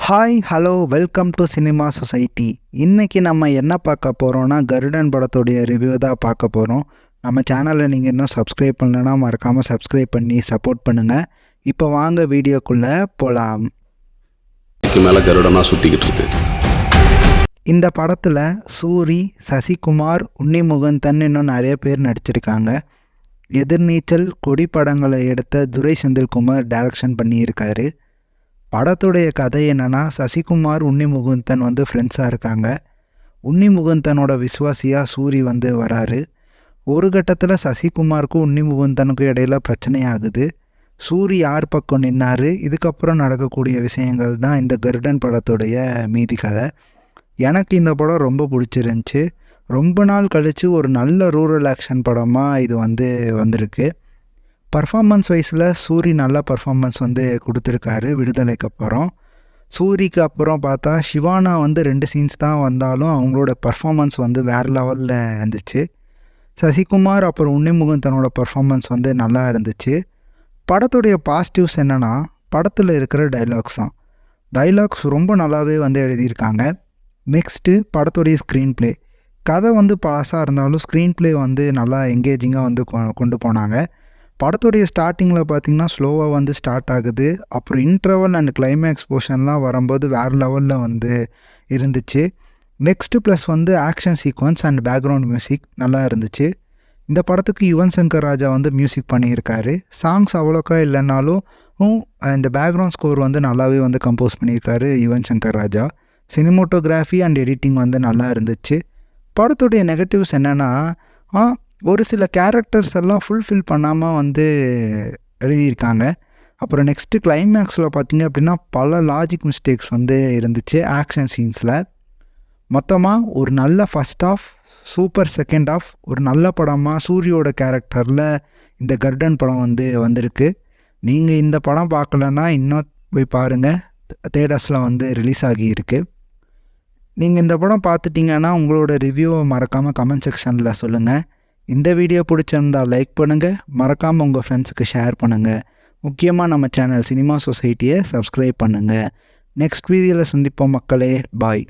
Hi hello welcome to cinema society. இன்றைக்கி நம்ம என்ன பார்க்க போகிறோன்னா கருடன் படத்துடைய ரிவ்யூ தான் பார்க்க போகிறோம். நம்ம சேனலை நீங்கள் இன்னும் சப்ஸ்கிரைப் பண்ணலன்னா மறக்காமல் சப்ஸ்கிரைப் பண்ணி சப்போர்ட் பண்ணுங்கள். இப்போ வாங்க வீடியோக்குள்ளே போகலாம். மேலே கருடனாக சுற்றிக்கிட்டு இருக்கு. இந்த படத்தில் சூரி, சசிகுமார், உன்னிமுகந்தன் இன்னும் நிறைய பேர் நடிச்சிருக்காங்க. எதிர்நீச்சல், கொடி படங்களை எடுத்த துரை செந்தில்குமார் டைரக்ஷன் பண்ணியிருக்காரு. படத்துடைய கதை என்னென்னா, சசிகுமார் உன்னிமுகுந்தன் ஃப்ரெண்ட்ஸாக இருக்காங்க. உன்னிமுகுந்தனோட விசுவாசியாக சூரி வராரு. ஒரு கட்டத்தில் சசிகுமாருக்கும் உன்னிமுகுந்தனுக்கும் இடையில் பிரச்சனையாகுது. சூரி யார் பக்கம் நின்னார், இதுக்கப்புறம் நடக்கக்கூடிய விஷயங்கள் தான் இந்த கருடன் படத்துடைய மீதி கதை. எனக்கு இந்த படம் ரொம்ப பிடிச்சிருந்துச்சி. ரொம்ப நாள் கழித்து ஒரு நல்ல ரூரல் ஆக்ஷன் படமாக இது வந்திருக்கு. பர்ஃபார்மன்ஸ் வைஸில் சூரி நல்ல பர்ஃபார்மன்ஸ் கொடுத்துருக்காரு. விடுதலைக்கு அப்புறம் சூரிக்கு அப்புறம் பார்த்தா சிவானா 2 சீன்ஸ் தான் வந்தாலும் அவங்களோட பர்ஃபார்மன்ஸ் வேறு லெவலில் இருந்துச்சு. சசிகுமார் அப்புறம் உன்னிமுகந்தனோட பர்ஃபார்மன்ஸ் நல்லா இருந்துச்சு. படத்துடைய பாசிட்டிவ்ஸ் என்னென்னா, படத்தில் இருக்கிற டைலாக்ஸ் தான். டைலாக்ஸ் ரொம்ப நல்லாவே எழுதியிருக்காங்க. நெக்ஸ்ட்டு படத்துடைய ஸ்க்ரீன் ப்ளே. கதை பழசாக இருந்தாலும் ஸ்க்ரீன் ப்ளே நல்லா எங்கேஜிங்காக கொண்டு போனாங்க. படத்துடைய ஸ்டார்டிங்கில் பார்த்திங்கன்னா ஸ்லோவாக ஸ்டார்ட் ஆகுது. அப்புறம் இன்டர்வல் அண்ட் கிளைமேக்ஸ் போர்ஷன்லாம் வரும்போது வேறு லெவலில் இருந்துச்சு. Next plus action sequence and background music நல்லா இருந்துச்சு. இந்த படத்துக்கு யுவன் சங்கர் ராஜா மியூசிக் பண்ணியிருக்காரு. சாங்ஸ் அவ்வளோக்கா இல்லைனாலும் இந்த பேக்ரவுண்ட் ஸ்கோர் நல்லாவே கம்போஸ் பண்ணியிருக்காரு Yuvan Shankar Raja. Cinematography and editing நல்லா இருந்துச்சு. படத்துடைய நெகட்டிவ்ஸ் என்னென்னா, ஒரு சில கேரக்டர்ஸ் எல்லாம் ஃபுல்ஃபில் பண்ணாமல் எழுதியிருக்காங்க. அப்புறம் நெக்ஸ்ட்டு கிளைமேக்ஸில் பார்த்திங்க அப்படின்னா பல லாஜிக் மிஸ்டேக்ஸ் இருந்துச்சு ஆக்ஷன் சீன்ஸில். மொத்தமாக ஒரு நல்ல first half, super second half, ஒரு நல்ல படமாக சூரியோட கேரக்டரில் இந்த கருடன் படம் வந்திருக்கு. நீங்கள் இந்த படம் பார்க்கலன்னா இன்னும் போய் பாருங்கள். தேட்டர்ஸில் ரிலீஸ் ஆகியிருக்கு. நீங்கள் இந்த படம் பார்த்துட்டிங்கன்னா உங்களோட ரிவ்யூவை மறக்காமல் கமெண்ட் செக்ஷனில் சொல்லுங்கள். இந்த வீடியோ பிடிச்சிருந்தால் லைக் பண்ணுங்கள். மறக்காமல் உங்கள் ஃப்ரெண்ட்ஸுக்கு ஷேர் பண்ணுங்கள். முக்கியமாக நம்ம சேனல் சினிமா சொசைட்டியை சப்ஸ்கிரைப் பண்ணுங்கள். நெக்ஸ்ட் வீடியோவில் சந்திப்போம் மக்களே. பாய்.